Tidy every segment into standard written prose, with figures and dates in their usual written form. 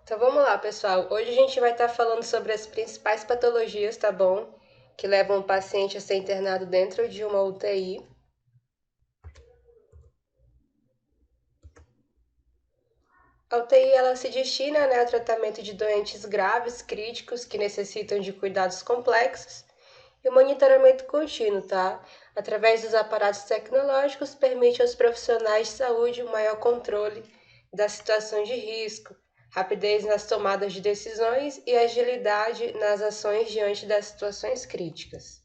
Então vamos lá, pessoal. Hoje a gente vai estar falando sobre as principais patologias, tá bom? Que levam o paciente a ser internado dentro de uma UTI. A UTI ela se destina, né, ao tratamento de doentes graves, críticos, que necessitam de cuidados complexos e o monitoramento contínuo, tá? Através dos aparatos tecnológicos, permite aos profissionais de saúde um maior controle das situações de risco, rapidez nas tomadas de decisões e agilidade nas ações diante das situações críticas.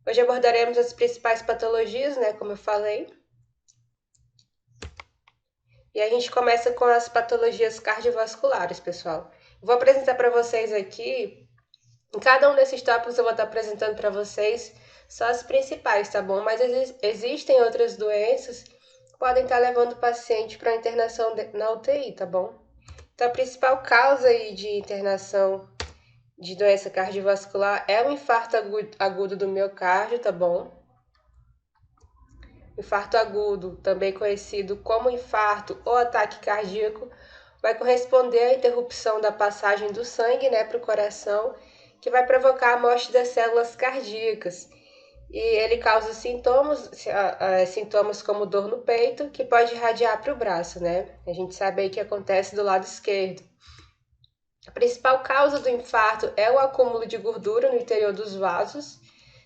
Hoje abordaremos as principais patologias, né, como eu falei, e a gente começa com as patologias cardiovasculares, pessoal. Vou apresentar para vocês aqui, em cada um desses tópicos eu vou estar apresentando para vocês só as principais, tá bom? Mas existem outras doenças que podem estar levando o paciente para internação na UTI, tá bom? Então, a principal causa aí de internação de doença cardiovascular é o infarto agudo do miocárdio, tá bom? Infarto agudo, também conhecido como infarto ou ataque cardíaco, vai corresponder à interrupção da passagem do sangue, né, para o coração, que vai provocar a morte das células cardíacas. E ele causa sintomas como dor no peito, que pode irradiar para o braço, né? A gente sabe aí que acontece do lado esquerdo. A principal causa do infarto é o acúmulo de gordura no interior dos vasos,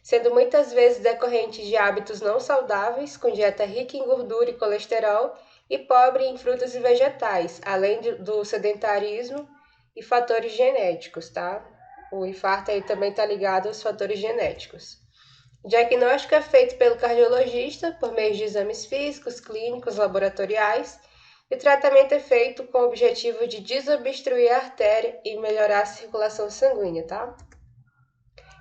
sendo muitas vezes decorrente de hábitos não saudáveis, com dieta rica em gordura e colesterol e pobre em frutas e vegetais, além do sedentarismo e fatores genéticos, tá? O infarto aí também está ligado aos fatores genéticos. O diagnóstico é feito pelo cardiologista por meio de exames físicos, clínicos, laboratoriais, e o tratamento é feito com o objetivo de desobstruir a artéria e melhorar a circulação sanguínea, tá?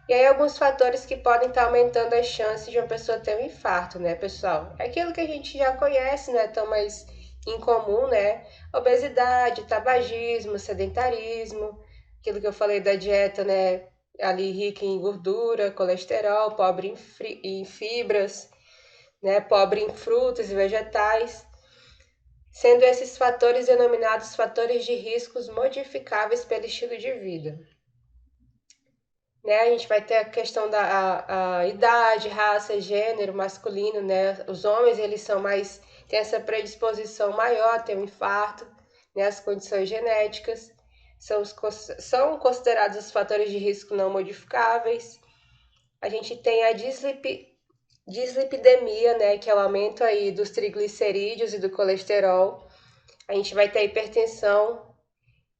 E aí alguns fatores que podem estar aumentando as chances de uma pessoa ter um infarto, né, pessoal? É aquilo que a gente já conhece, né, tão mais incomum, né? Obesidade, tabagismo, sedentarismo, aquilo que eu falei da dieta, né, ali rica em gordura, colesterol, pobre em fibras, né, pobre em frutas e vegetais, sendo esses fatores denominados fatores de riscos modificáveis pelo estilo de vida. Né, a gente vai ter a questão da a idade, raça, gênero, masculino, né? Os homens, eles são mais, têm essa predisposição maior a ter um infarto, né? As condições genéticas são considerados os fatores de risco não modificáveis. A gente tem a dislipidemia, né? Que é o aumento aí dos triglicerídeos e do colesterol. A gente vai ter a hipertensão,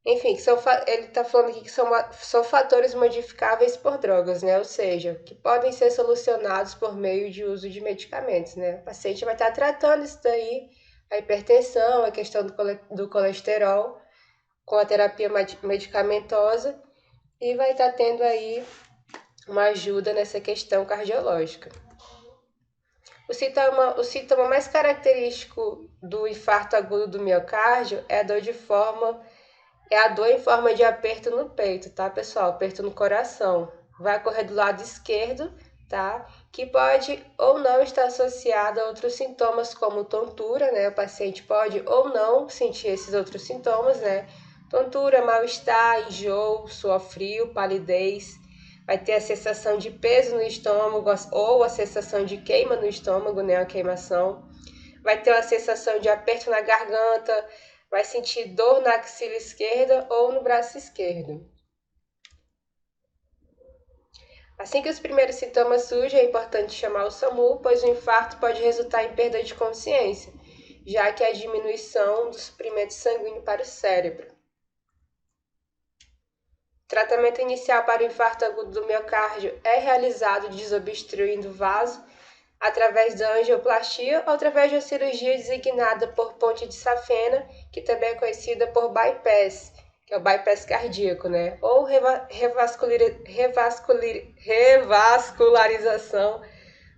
enfim, ele está falando aqui que são fatores modificáveis por drogas, né? Ou seja, que podem ser solucionados por meio de uso de medicamentos, né? O paciente vai estar tratando isso daí, a hipertensão, a questão do colesterol, com a terapia medicamentosa, e vai estar tendo aí uma ajuda nessa questão cardiológica. O sintoma mais característico do infarto agudo do miocárdio é a dor em forma de aperto no peito, tá, pessoal? Aperto no coração. Vai ocorrer do lado esquerdo, tá? Que pode ou não estar associado a outros sintomas como tontura, né? O paciente pode ou não sentir esses outros sintomas, né? Tontura, mal-estar, enjoo, suor frio, palidez. Vai ter a sensação de peso no estômago ou a sensação de queima no estômago, né? A queimação. Vai ter uma sensação de aperto na garganta, vai sentir dor na axila esquerda ou no braço esquerdo. Assim que os primeiros sintomas surgem, é importante chamar o SAMU, pois o infarto pode resultar em perda de consciência, já que é a diminuição do suprimento sanguíneo para o cérebro. O tratamento inicial para o infarto agudo do miocárdio é realizado desobstruindo o vaso através da angioplastia ou através de uma cirurgia designada por ponte de safena, que também é conhecida por bypass, que é o bypass cardíaco, né? Ou revascularização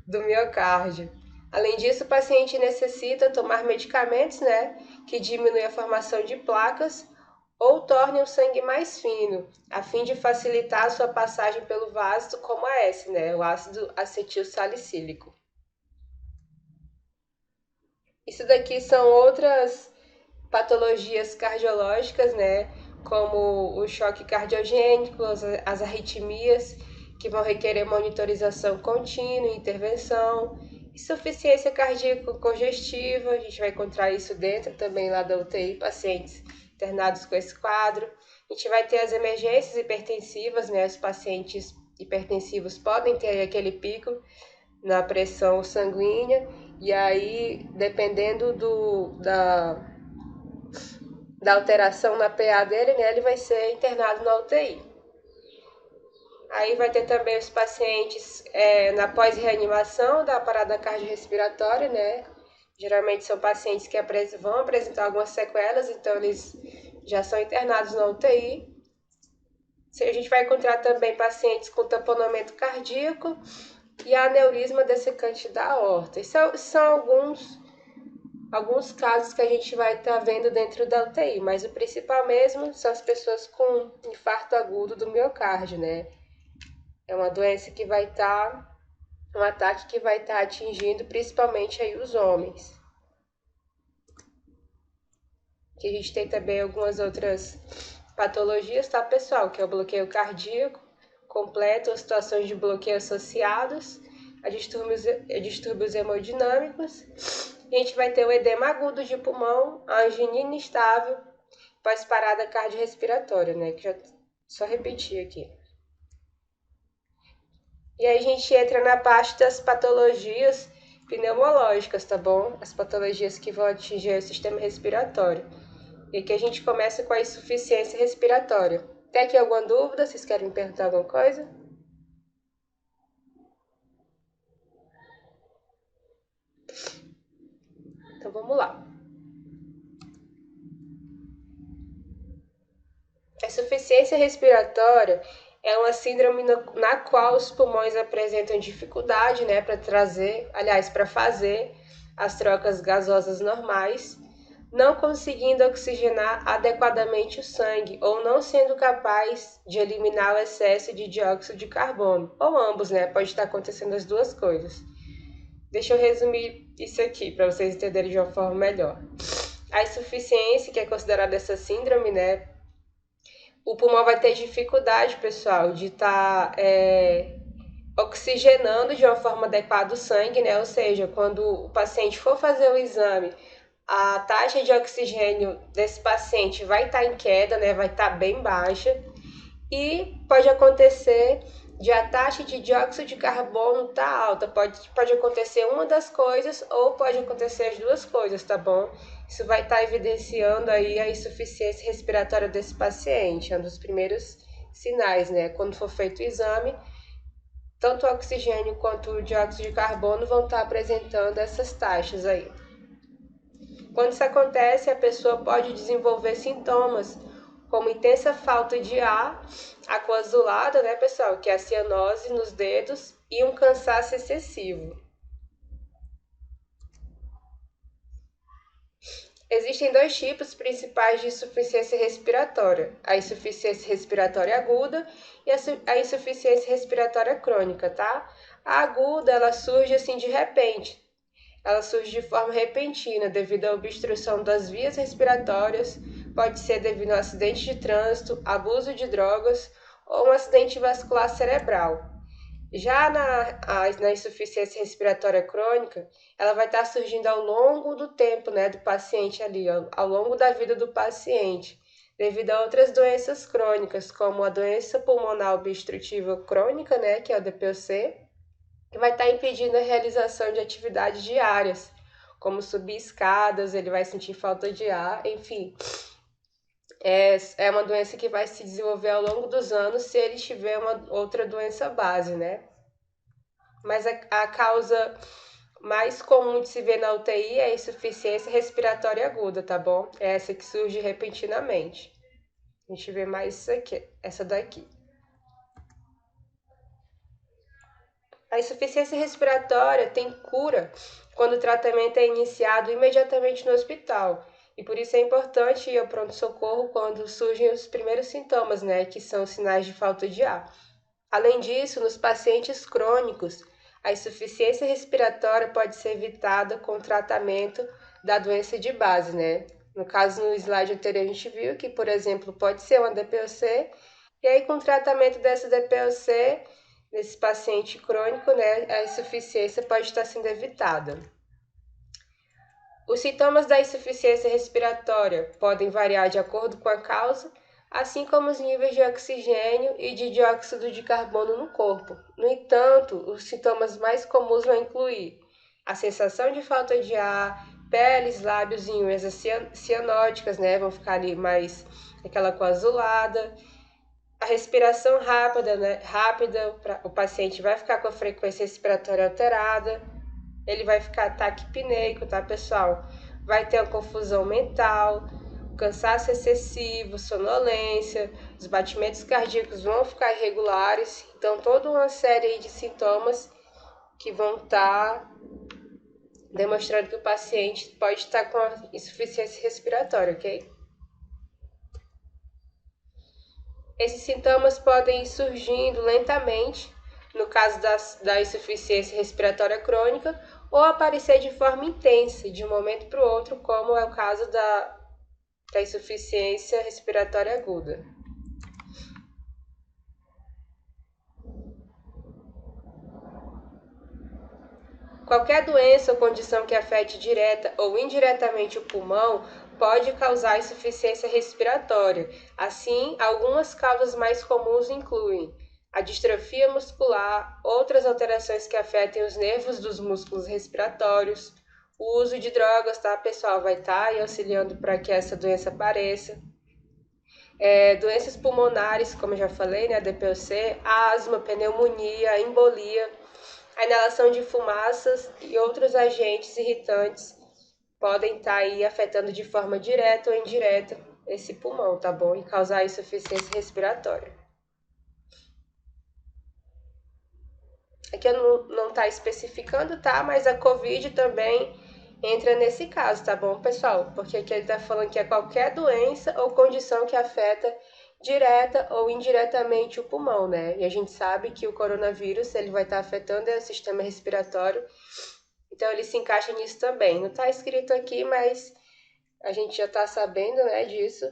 do miocárdio. Além disso, o paciente necessita tomar medicamentos, né, que diminuem a formação de placas ou tornem o sangue mais fino, a fim de facilitar a sua passagem pelo vaso, como AS, né, o ácido acetil salicílico. Isso daqui são outras patologias cardiológicas, né? como o choque cardiogênico, as arritmias, que vão requerer monitorização contínua e intervenção, insuficiência cardíaca congestiva, a gente vai encontrar isso dentro também lá da UTI, pacientes internados com esse quadro. A gente vai ter as emergências hipertensivas, né? Os pacientes hipertensivos podem ter aquele pico na pressão sanguínea, e aí, dependendo da alteração na PA dele, né, ele vai ser internado na UTI. Aí vai ter também os pacientes na pós-reanimação da parada cardiorrespiratória, né? Geralmente são pacientes que vão apresentar algumas sequelas, então eles já são internados na UTI. A gente vai encontrar também pacientes com tamponamento cardíaco e aneurisma dessecante da aorta. Esses são alguns casos que a gente vai estar vendo dentro da UTI, mas o principal mesmo são as pessoas com infarto agudo do miocárdio, né? É uma doença que vai estar, um ataque que vai estar atingindo principalmente aí os homens. Que a gente tem também algumas outras patologias, tá, pessoal? Que é o bloqueio cardíaco completo, ou situações de bloqueio associados a distúrbios hemodinâmicos. E a gente vai ter o edema agudo de pulmão, a angiina instável, pós-parada cardiorrespiratória, né? Que já só repetir aqui. E aí a gente entra na parte das patologias pneumológicas, tá bom? As patologias que vão atingir o sistema respiratório. E aqui a gente começa com a insuficiência respiratória. Tem aqui alguma dúvida? Vocês querem me perguntar alguma coisa? Então vamos lá. A insuficiência respiratória é uma síndrome na qual os pulmões apresentam dificuldade, né, para fazer as trocas gasosas normais, não conseguindo oxigenar adequadamente o sangue ou não sendo capaz de eliminar o excesso de dióxido de carbono, ou ambos, né? Pode estar acontecendo as duas coisas. Deixa eu resumir isso aqui para vocês entenderem de uma forma melhor. A insuficiência, que é considerada essa síndrome, né? O pulmão vai ter dificuldade, pessoal, de estar oxigenando de uma forma adequada o sangue, né? Ou seja, quando o paciente for fazer o exame, a taxa de oxigênio desse paciente vai estar em queda, né? Vai estar bem baixa. E pode acontecer de a taxa de dióxido de carbono estar alta. Pode acontecer uma das coisas ou pode acontecer as duas coisas, tá bom? Isso vai estar evidenciando aí a insuficiência respiratória desse paciente. É um dos primeiros sinais, né? Quando for feito o exame, tanto o oxigênio quanto o dióxido de carbono vão estar apresentando essas taxas aí. Quando isso acontece, a pessoa pode desenvolver sintomas como intensa falta de ar, aquoazulada, né, pessoal, que é a cianose nos dedos, e um cansaço excessivo. Existem dois tipos principais de insuficiência respiratória: a insuficiência respiratória aguda e a insuficiência respiratória crônica, tá? A aguda, ela surge assim de repente. Ela surge de forma repentina devido à obstrução das vias respiratórias, pode ser devido a um acidente de trânsito, abuso de drogas ou um acidente vascular cerebral. Já na insuficiência respiratória crônica, ela vai estar surgindo ao longo do tempo, né, do paciente ali, ao longo da vida do paciente, devido a outras doenças crônicas, como a doença pulmonar obstrutiva crônica, né, que é o DPOC, que vai estar impedindo a realização de atividades diárias, como subir escadas, ele vai sentir falta de ar, enfim. É uma doença que vai se desenvolver ao longo dos anos se ele tiver uma outra doença base, né? Mas a causa mais comum de se ver na UTI é a insuficiência respiratória aguda, tá bom? É essa que surge repentinamente. A gente vê mais isso aqui, essa daqui. A insuficiência respiratória tem cura quando o tratamento é iniciado imediatamente no hospital. E por isso é importante ir ao pronto-socorro quando surgem os primeiros sintomas, né, que são sinais de falta de ar. Além disso, nos pacientes crônicos, a insuficiência respiratória pode ser evitada com o tratamento da doença de base, né? No caso, no slide anterior, a gente viu que, por exemplo, pode ser uma DPOC, e aí com o tratamento dessa DPOC, nesse paciente crônico, né, a insuficiência pode estar sendo evitada. Os sintomas da insuficiência respiratória podem variar de acordo com a causa, assim como os níveis de oxigênio e de dióxido de carbono no corpo. No entanto, os sintomas mais comuns vão incluir a sensação de falta de ar, peles, lábios e unhas cianóticas, né? Vão ficar ali mais aquela cor azulada. A respiração rápida, né? O paciente vai ficar com a frequência respiratória alterada. Ele vai ficar taquipneico, tá, pessoal? Vai ter uma confusão mental, cansaço excessivo, sonolência, os batimentos cardíacos vão ficar irregulares. Então, toda uma série de sintomas que vão estar demonstrando que o paciente pode estar com insuficiência respiratória, ok? Esses sintomas podem ir surgindo lentamente, no caso da insuficiência respiratória crônica, ou aparecer de forma intensa, de um momento para o outro, como é o caso da insuficiência respiratória aguda. Qualquer doença ou condição que afete direta ou indiretamente o pulmão pode causar insuficiência respiratória. Assim, algumas causas mais comuns incluem a distrofia muscular, outras alterações que afetem os nervos dos músculos respiratórios, o uso de drogas, tá, pessoal? Vai estar aí auxiliando para que essa doença apareça. Doenças pulmonares, como eu já falei, né, DPOC, asma, pneumonia, embolia, a inalação de fumaças e outros agentes irritantes podem estar aí afetando de forma direta ou indireta esse pulmão, tá bom? E causar insuficiência respiratória. Aqui eu não tá especificando, tá? Mas a COVID também entra nesse caso, tá bom, pessoal? Porque aqui ele tá falando que é qualquer doença ou condição que afeta direta ou indiretamente o pulmão, né? E a gente sabe que o coronavírus, ele vai estar afetando o sistema respiratório, então ele se encaixa nisso também. Não tá escrito aqui, mas a gente já tá sabendo, né, disso.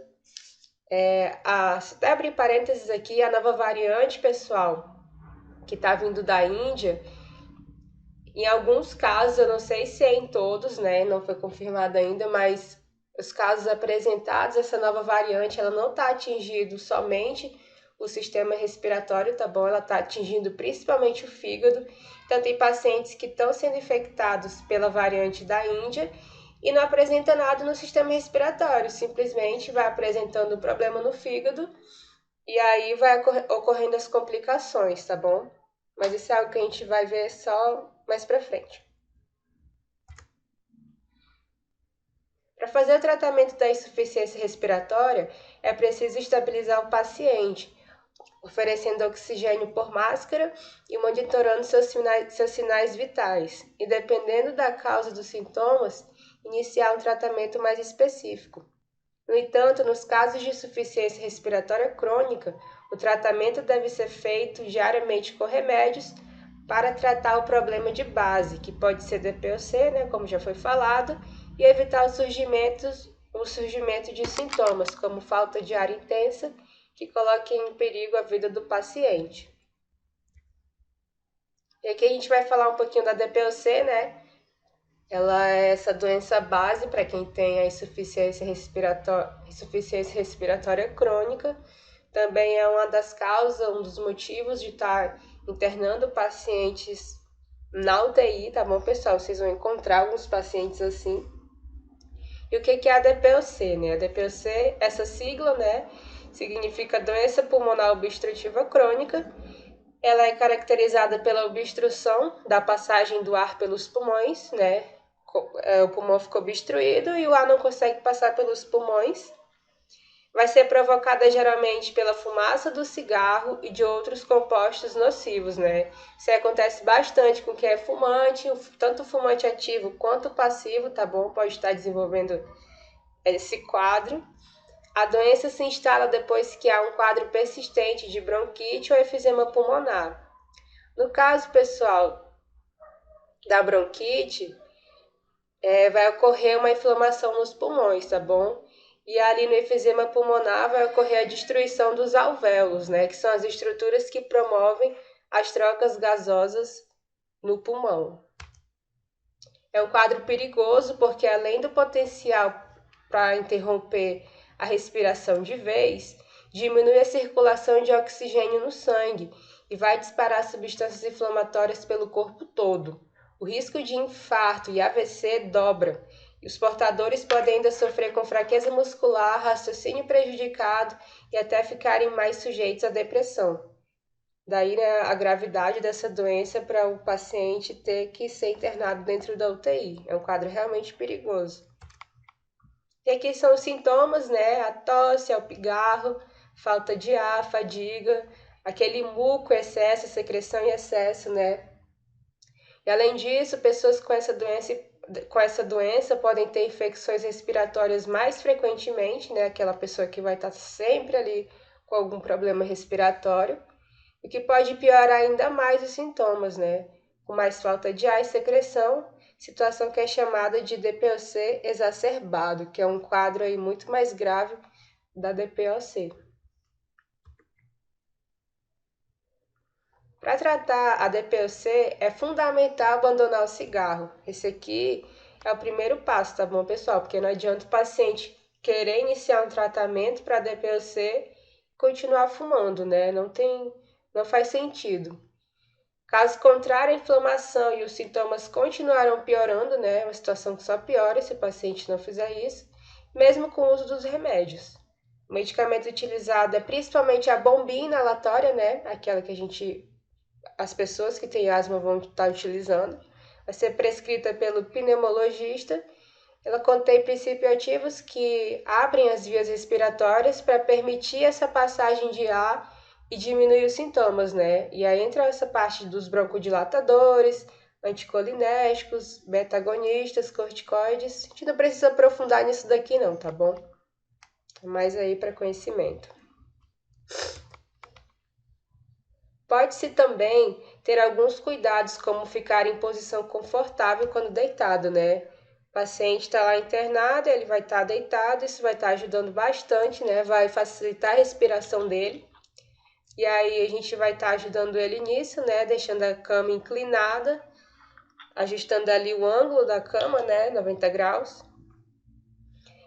Até abrir parênteses aqui, a nova variante, pessoal, que tá vindo da Índia, em alguns casos, eu não sei se é em todos, né? Não foi confirmado ainda, mas os casos apresentados, essa nova variante, ela não está atingindo somente o sistema respiratório, tá bom? Ela está atingindo principalmente o fígado. Então, tem pacientes que estão sendo infectados pela variante da Índia e não apresenta nada no sistema respiratório, simplesmente vai apresentando um problema no fígado e aí vai ocorrendo as complicações, tá bom? Mas isso é algo que a gente vai ver só mais pra frente. Para fazer o tratamento da insuficiência respiratória, é preciso estabilizar o paciente, oferecendo oxigênio por máscara e monitorando seus sinais vitais. E dependendo da causa dos sintomas, iniciar um tratamento mais específico. No entanto, nos casos de insuficiência respiratória crônica, o tratamento deve ser feito diariamente com remédios para tratar o problema de base, que pode ser DPOC, né, como já foi falado, e evitar o surgimento de sintomas, como falta de ar intensa, que coloquem em perigo a vida do paciente. E aqui a gente vai falar um pouquinho da DPOC, né? Ela é essa doença base para quem tem a insuficiência respiratória crônica. Também é uma das causas, um dos motivos de estar internando pacientes na UTI, tá bom, pessoal? Vocês vão encontrar alguns pacientes assim. E o que é a DPOC, né? A DPOC, essa sigla, né, significa doença pulmonar obstrutiva crônica. Ela é caracterizada pela obstrução da passagem do ar pelos pulmões, né? O pulmão ficou obstruído e o ar não consegue passar pelos pulmões. Vai ser provocada geralmente pela fumaça do cigarro e de outros compostos nocivos, né? Isso acontece bastante com quem é fumante, tanto o fumante ativo quanto o passivo, tá bom? Pode estar desenvolvendo esse quadro. A doença se instala depois que há um quadro persistente de bronquite ou efizema pulmonar. No caso, pessoal, da bronquite, vai ocorrer uma inflamação nos pulmões, tá bom? E ali no efizema pulmonar vai ocorrer a destruição dos alvéolos, né? Que são as estruturas que promovem as trocas gasosas no pulmão. É um quadro perigoso porque, além do potencial para interromper a respiração de vez, diminui a circulação de oxigênio no sangue e vai disparar substâncias inflamatórias pelo corpo todo. O risco de infarto e AVC dobra, e os portadores podem ainda sofrer com fraqueza muscular, raciocínio prejudicado e até ficarem mais sujeitos à depressão. Daí, né, a gravidade dessa doença para o paciente ter que ser internado dentro da UTI. É um quadro realmente perigoso. E aqui são os sintomas, né? A tosse, o pigarro, falta de ar, fadiga, aquele muco, excesso, secreção em excesso, né? E além disso, pessoas com essa doença podem ter infecções respiratórias mais frequentemente, né? Aquela pessoa que vai estar sempre ali com algum problema respiratório, o que pode piorar ainda mais os sintomas, né? Com mais falta de ar e secreção, situação que é chamada de DPOC exacerbado, que é um quadro aí muito mais grave da DPOC. Para tratar a DPOC, é fundamental abandonar o cigarro. Esse aqui é o primeiro passo, tá bom, pessoal? Porque não adianta o paciente querer iniciar um tratamento para DPOC e continuar fumando, né? Não faz sentido. Caso contrário, a inflamação e os sintomas continuarão piorando, né? Uma situação que só piora se o paciente não fizer isso, mesmo com o uso dos remédios. O medicamento utilizado é principalmente a bombinha inalatória, né? Aquela que as pessoas que têm asma vão estar utilizando. Vai ser prescrita pelo pneumologista. Ela contém princípios ativos que abrem as vias respiratórias para permitir essa passagem de ar e diminuir os sintomas, né? E aí entra essa parte dos broncodilatadores, anticolinérgicos, beta-agonistas, corticoides. A gente não precisa aprofundar nisso daqui não, tá bom? Mais aí para conhecimento. Pode-se também ter alguns cuidados, como ficar em posição confortável quando deitado, né? O paciente está lá internado, ele vai estar deitado, isso vai estar ajudando bastante, né? Vai facilitar a respiração dele. E aí a gente vai estar ajudando ele nisso, né? Deixando a cama inclinada, ajustando ali o ângulo da cama, né? 90 graus.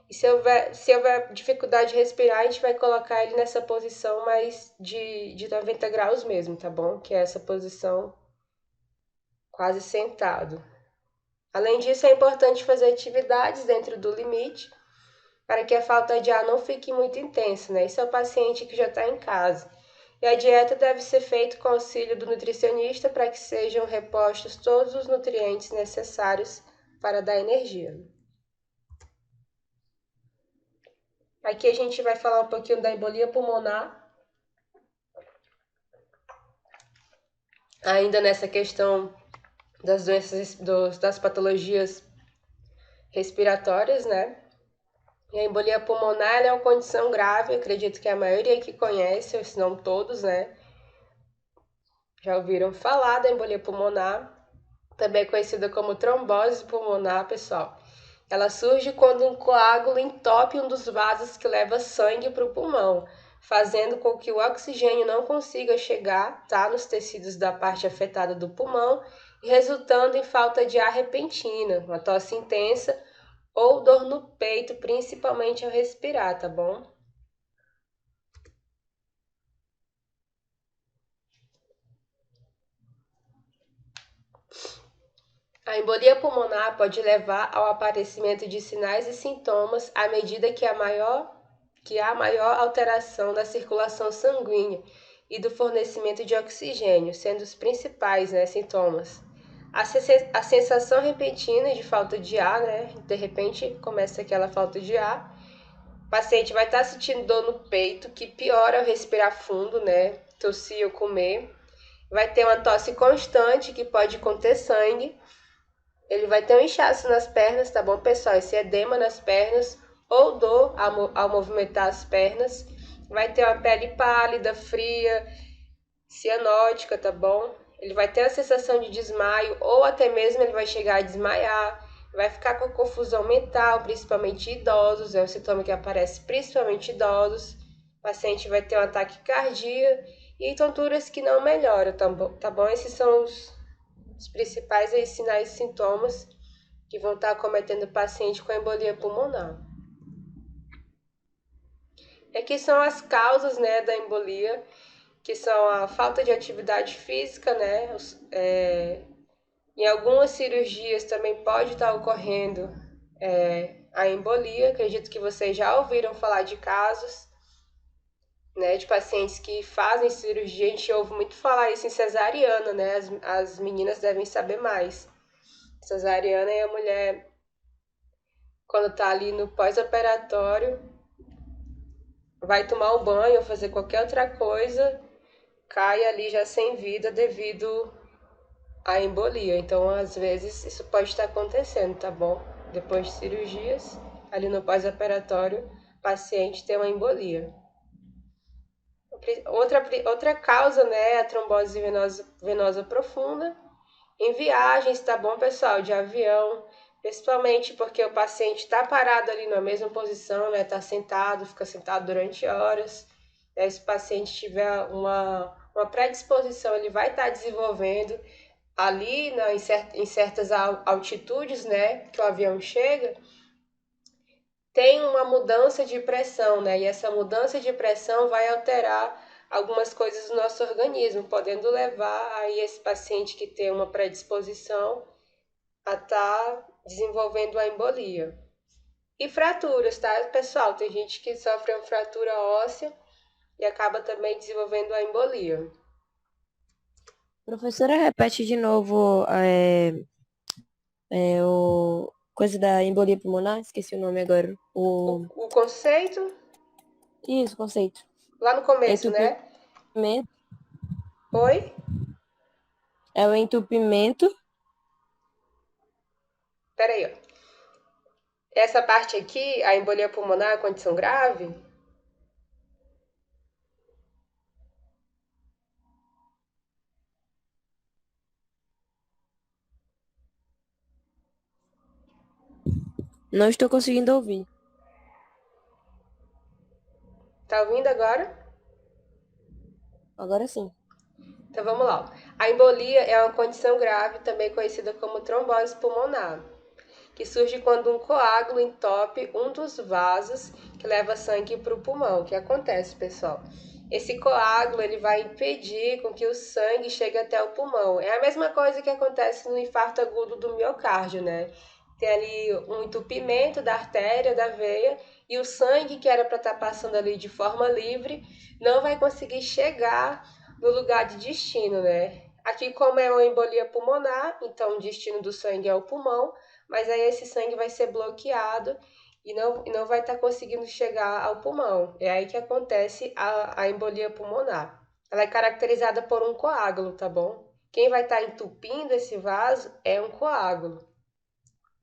E se houver dificuldade de respirar, a gente vai colocar ele nessa posição mais de 90 graus mesmo, tá bom? Que é essa posição quase sentado. Além disso, é importante fazer atividades dentro do limite para que a falta de ar não fique muito intensa, né? Isso é o paciente que já está em casa. E a dieta deve ser feita com auxílio do nutricionista para que sejam repostos todos os nutrientes necessários para dar energia. Aqui a gente vai falar um pouquinho da embolia pulmonar. Ainda nessa questão das doenças, das patologias respiratórias, né? E a embolia pulmonar é uma condição grave, acredito que a maioria que conhece, ou se não todos, né? Já ouviram falar da embolia pulmonar, também conhecida como trombose pulmonar, pessoal. Ela surge quando um coágulo entope um dos vasos que leva sangue para o pulmão, fazendo com que o oxigênio não consiga chegar, tá, nos tecidos da parte afetada do pulmão e resultando em falta de ar repentina, uma tosse intensa ou dor no peito, principalmente ao respirar, tá bom? A embolia pulmonar pode levar ao aparecimento de sinais e sintomas à medida que há maior alteração da circulação sanguínea e do fornecimento de oxigênio, sendo os principais, né, sintomas. A sensação repentina de falta de ar, né? De repente começa aquela falta de ar. O paciente vai estar sentindo dor no peito, que piora ao respirar fundo, né? Tossir ou comer. Vai ter uma tosse constante, que pode conter sangue. Ele vai ter um inchaço nas pernas, tá bom, pessoal? Esse edema nas pernas ou dor ao movimentar as pernas. Vai ter uma pele pálida, fria, cianótica, tá bom? Ele vai ter a sensação de desmaio ou até mesmo ele vai chegar a desmaiar. vai ficar com confusão mental, principalmente em idosos, é um sintoma que aparece principalmente em idosos. O paciente vai ter um ataque cardíaco e tonturas que não melhoram, tá bom? Esses são os principais aí, sinais e sintomas que vão estar acometendo o paciente com embolia pulmonar. Aqui são as causas, né, da embolia, que são a falta de atividade física, né, em algumas cirurgias também pode estar ocorrendo a embolia. Acredito que vocês já ouviram falar de casos, né, de pacientes que fazem cirurgia. A gente ouve muito falar isso em cesariana, né? As meninas devem saber mais. Cesariana é a mulher, quando tá ali no pós-operatório, vai tomar um banho ou fazer qualquer outra coisa, cai ali já sem vida devido à embolia. Então, às vezes, isso pode estar acontecendo, tá bom? Depois de cirurgias, ali no pós-operatório, o paciente tem uma embolia. Outra causa, né, é a trombose venosa profunda. Em viagens, tá bom, pessoal, de avião, principalmente porque o paciente está parado ali na mesma posição, né, tá sentado, fica sentado durante horas. Se o paciente tiver uma predisposição, ele vai estar desenvolvendo ali em certas altitudes, né, que o avião chega, tem uma mudança de pressão, né? E essa mudança de pressão vai alterar algumas coisas do nosso organismo, podendo levar aí esse paciente que tem uma predisposição a estar desenvolvendo a embolia. E fraturas, tá, pessoal? Tem gente que sofre uma fratura óssea e acaba também desenvolvendo a embolia. Professora, repete de novo o coisa da embolia pulmonar, esqueci o nome agora. O conceito, Isso, conceito. lá no começo, Entupimento. né? Oi? É o entupimento. Peraí, ó. Essa parte aqui, a embolia pulmonar, a condição grave, Não estou conseguindo ouvir. tá ouvindo agora? Agora sim. Então vamos lá. A embolia é uma condição grave, também conhecida como trombose pulmonar, que surge quando um coágulo entope um dos vasos que leva sangue para o pulmão. O que acontece, pessoal? Esse coágulo ele vai impedir com que o sangue chegue até o pulmão. É a mesma coisa que acontece no infarto agudo do miocárdio, né? Tem ali um entupimento da artéria, da veia, e o sangue que era para estar passando ali de forma livre não vai conseguir chegar no lugar de destino, né? Aqui, como é uma embolia pulmonar, então o destino do sangue é o pulmão, mas aí esse sangue vai ser bloqueado e não vai estar conseguindo chegar ao pulmão. É aí que acontece a embolia pulmonar. Ela é caracterizada por um coágulo, tá bom? Quem vai estar entupindo esse vaso é um coágulo.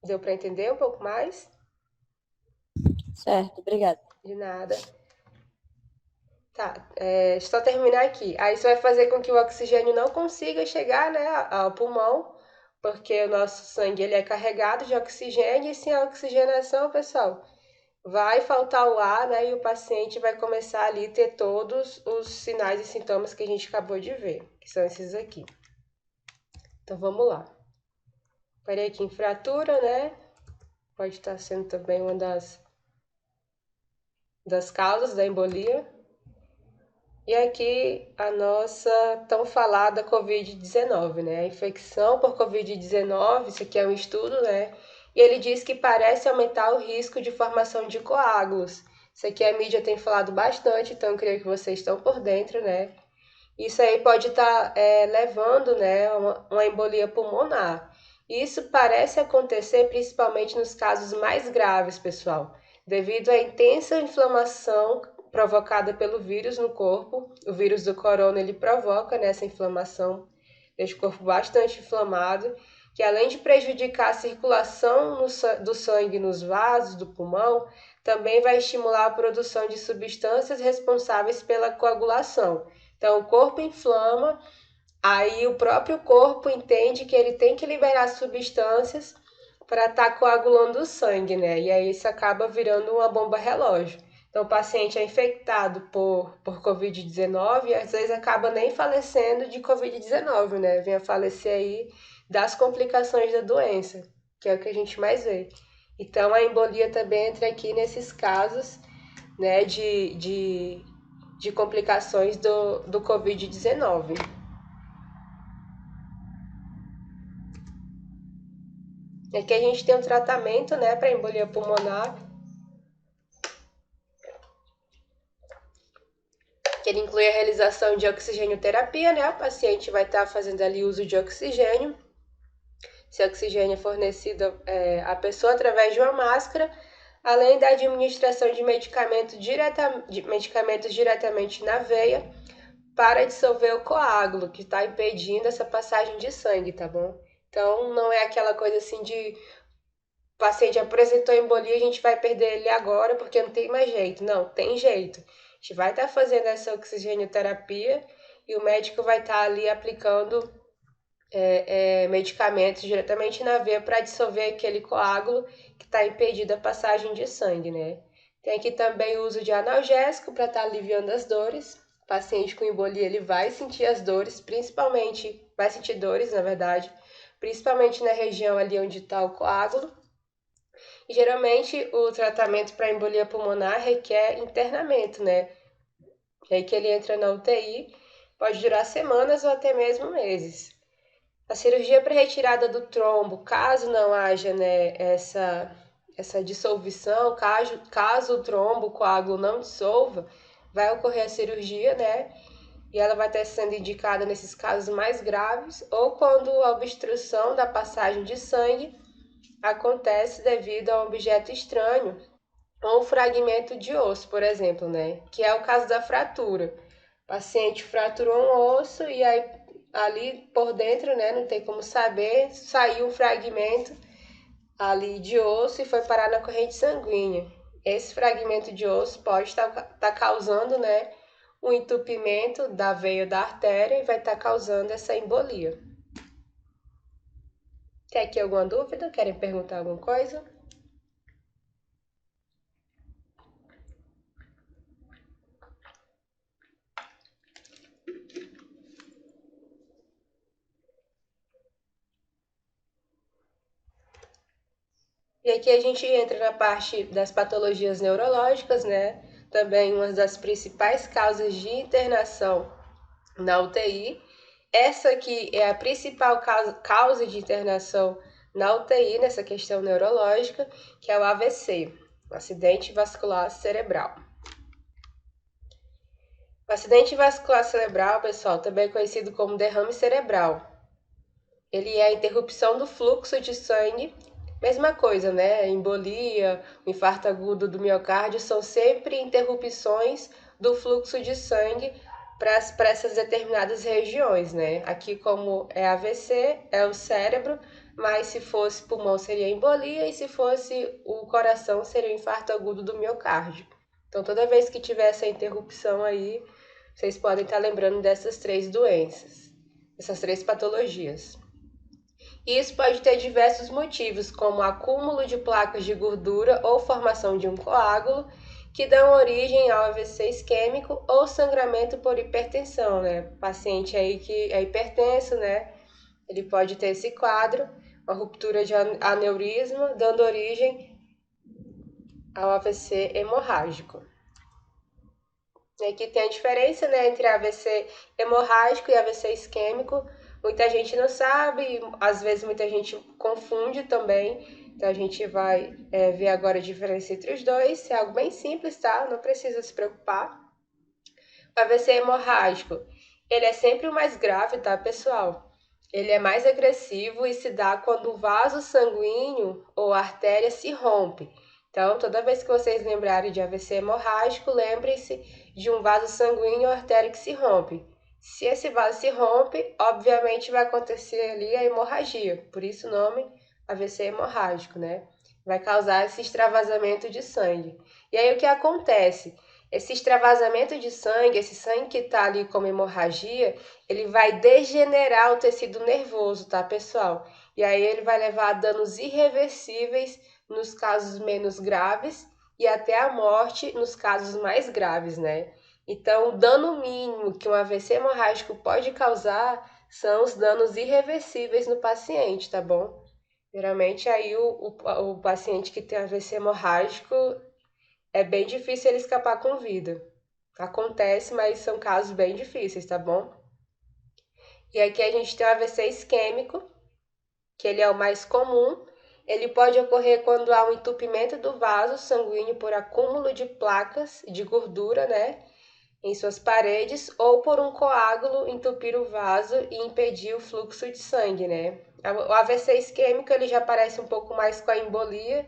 Deu para entender um pouco mais? Certo, obrigada. De nada. Tá, só terminar aqui. Aí isso vai fazer com que o oxigênio não consiga chegar, né, ao pulmão, porque o nosso sangue ele é carregado de oxigênio e sem a oxigenação, pessoal, vai faltar o ar, né, e o paciente vai começar ali a ter todos os sinais e sintomas que a gente acabou de ver, que são esses aqui. Então vamos lá. Parei aqui em fratura, né? Pode estar sendo também uma das causas da embolia. E aqui a nossa tão falada Covid-19, né? A infecção por Covid-19, isso aqui é um estudo, né? E ele diz que parece aumentar o risco de formação de coágulos. Isso aqui a mídia tem falado bastante, então eu creio que vocês estão por dentro, né? Isso aí pode estar levando, né, uma embolia pulmonar. Isso parece acontecer principalmente nos casos mais graves, pessoal, devido à intensa inflamação provocada pelo vírus no corpo. O vírus do corona ele provoca nessa inflamação, deixa o corpo bastante inflamado, que além de prejudicar a circulação do sangue nos vasos do pulmão, também vai estimular a produção de substâncias responsáveis pela coagulação. Então, o corpo inflama, aí o próprio corpo entende que ele tem que liberar substâncias para estar coagulando o sangue, né? E aí isso acaba virando uma bomba relógio. Então, o paciente é infectado por Covid-19 e às vezes acaba nem falecendo de Covid-19, né? Vem a falecer aí das complicações da doença, que é o que a gente mais vê. Então, a embolia também entra aqui nesses casos, né, de complicações do Covid-19. Aqui a gente tem um tratamento, né, para embolia pulmonar, que ele inclui a realização de oxigênio-terapia, né? O paciente vai estar fazendo ali uso de oxigênio. Esse oxigênio é fornecido à pessoa através de uma máscara, além da administração de medicamentos diretamente na veia para dissolver o coágulo, que está impedindo essa passagem de sangue, tá bom? Então, não é aquela coisa assim de o paciente apresentou embolia, a gente vai perder ele agora porque não tem mais jeito. Não, tem jeito. A gente vai estar fazendo essa oxigênio-terapia e o médico vai estar ali aplicando medicamentos diretamente na veia para dissolver aquele coágulo que está impedindo a passagem de sangue, né? Tem aqui também o uso de analgésico para estar aliviando as dores. O paciente com embolia ele vai sentir as dores, principalmente, vai sentir dores, na verdade, principalmente na região ali onde está o coágulo. E geralmente o tratamento para embolia pulmonar requer internamento, né? É aí que ele entra na UTI, pode durar semanas ou até mesmo meses. A cirurgia para retirada do trombo, caso não haja, né, essa dissolução, caso o trombo, o coágulo não dissolva, vai ocorrer a cirurgia, né? E ela vai estar sendo indicada nesses casos mais graves ou quando a obstrução da passagem de sangue acontece devido a um objeto estranho ou um fragmento de osso, por exemplo, né? Que é o caso da fratura. O paciente fraturou um osso e aí ali por dentro, né, não tem como saber, saiu um fragmento ali de osso e foi parar na corrente sanguínea. Esse fragmento de osso pode estar causando, né, um entupimento da veia da artéria e vai estar causando essa embolia. Tem aqui alguma dúvida? Querem perguntar alguma coisa? E aqui a gente entra na parte das patologias neurológicas, né? Também uma das principais causas de internação na UTI. Essa aqui é a principal causa de internação na UTI, nessa questão neurológica, que é o AVC, o acidente vascular cerebral. O acidente vascular cerebral, pessoal, também é conhecido como derrame cerebral. Ele é a interrupção do fluxo de sangue. Mesma coisa, né? Embolia, o infarto agudo do miocárdio são sempre interrupções do fluxo de sangue para essas determinadas regiões, né? Aqui, como é AVC, é o cérebro, mas se fosse pulmão seria embolia e se fosse o coração seria o infarto agudo do miocárdio. Então, toda vez que tiver essa interrupção aí, vocês podem estar lembrando dessas três doenças, essas três patologias. E isso pode ter diversos motivos, como acúmulo de placas de gordura ou formação de um coágulo, que dão origem ao AVC isquêmico ou sangramento por hipertensão, né? O paciente aí que é hipertenso, né? Ele pode ter esse quadro, uma ruptura de aneurisma, dando origem ao AVC hemorrágico. E aqui tem a diferença, né, entre AVC hemorrágico e AVC isquêmico. Muita gente não sabe, às vezes muita gente confunde também. Então a gente vai ver agora a diferença entre os dois. É algo bem simples, tá? Não precisa se preocupar. O AVC hemorrágico, ele é sempre o mais grave, tá, pessoal? Ele é mais agressivo e se dá quando o vaso sanguíneo ou a artéria se rompe. Então, toda vez que vocês lembrarem de AVC hemorrágico, lembrem-se de um vaso sanguíneo ou artéria que se rompe. Se esse vaso se rompe, obviamente vai acontecer ali a hemorragia, por isso o nome AVC hemorrágico, né? Vai causar esse extravasamento de sangue. E aí o que acontece? Esse extravasamento de sangue, esse sangue que está ali como hemorragia, ele vai degenerar o tecido nervoso, tá, pessoal? e aí ele vai levar a danos irreversíveis nos casos menos graves e até a morte nos casos mais graves, né? Então, o dano mínimo que um AVC hemorrágico pode causar são os danos irreversíveis no paciente, tá bom? Geralmente aí o paciente que tem AVC hemorrágico é bem difícil ele escapar com vida. Acontece, mas são casos bem difíceis, tá bom? E aqui a gente tem o AVC isquêmico, que ele é o mais comum. Ele pode ocorrer quando há um entupimento do vaso sanguíneo por acúmulo de placas de gordura, né, em suas paredes, ou por um coágulo entupir o vaso e impedir o fluxo de sangue, né? O AVC isquêmico ele já parece um pouco mais com a embolia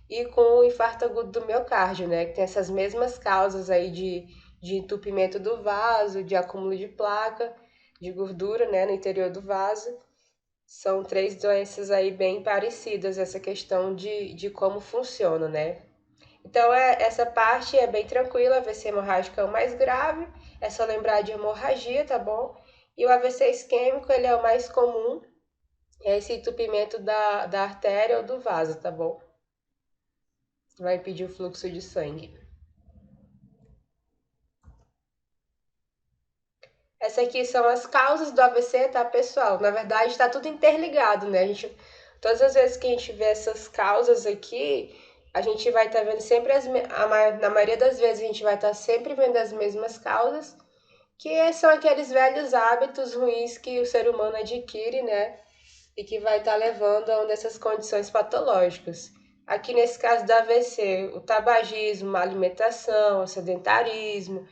e com o infarto agudo do miocárdio, né? Que tem essas mesmas causas aí de entupimento do vaso, de acúmulo de placa, de gordura, né, no interior do vaso. São três doenças aí bem parecidas, essa questão de como funciona, né? Então, essa parte é bem tranquila, AVC hemorrágico é o mais grave, é só lembrar de hemorragia, tá bom? E o AVC isquêmico, ele é o mais comum, é esse entupimento da artéria ou do vaso, tá bom? Vai impedir o fluxo de sangue. Essas aqui são as causas do AVC, tá, pessoal? Na verdade, está tudo interligado, né? Todas as vezes que a gente vê essas causas aqui, a gente vai estar vendo sempre na maioria das vezes a gente vai estar sempre vendo as mesmas causas, que são aqueles velhos hábitos ruins que o ser humano adquire, né? E que vai estar levando a uma dessas condições patológicas. Aqui nesse caso do AVC, o tabagismo, a alimentação, o sedentarismo,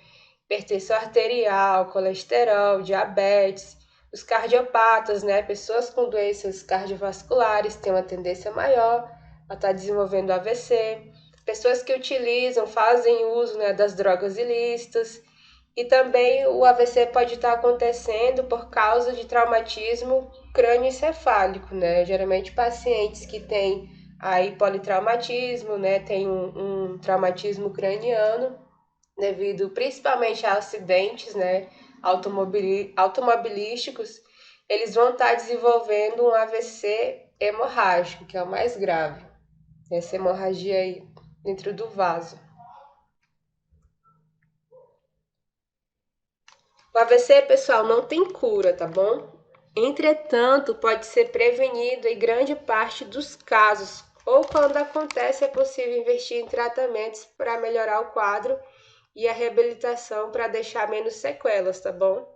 hipertensão arterial, colesterol, diabetes, os cardiopatas, né? Pessoas com doenças cardiovasculares têm uma tendência maior a estar desenvolvendo AVC, pessoas que utilizam, fazem uso, né, das drogas ilícitas, e também o AVC pode estar acontecendo por causa de traumatismo crânioencefálico, né? Geralmente pacientes que têm aí politraumatismo, né, tem um traumatismo craniano, devido principalmente a acidentes, né, automobilísticos, eles vão estar desenvolvendo um AVC hemorrágico, que é o mais grave. Essa hemorragia aí dentro do vaso. O AVC, pessoal, não tem cura, tá bom? Entretanto, pode ser prevenido em grande parte dos casos, ou quando acontece, é possível investir em tratamentos para melhorar o quadro e a reabilitação para deixar menos sequelas, tá bom?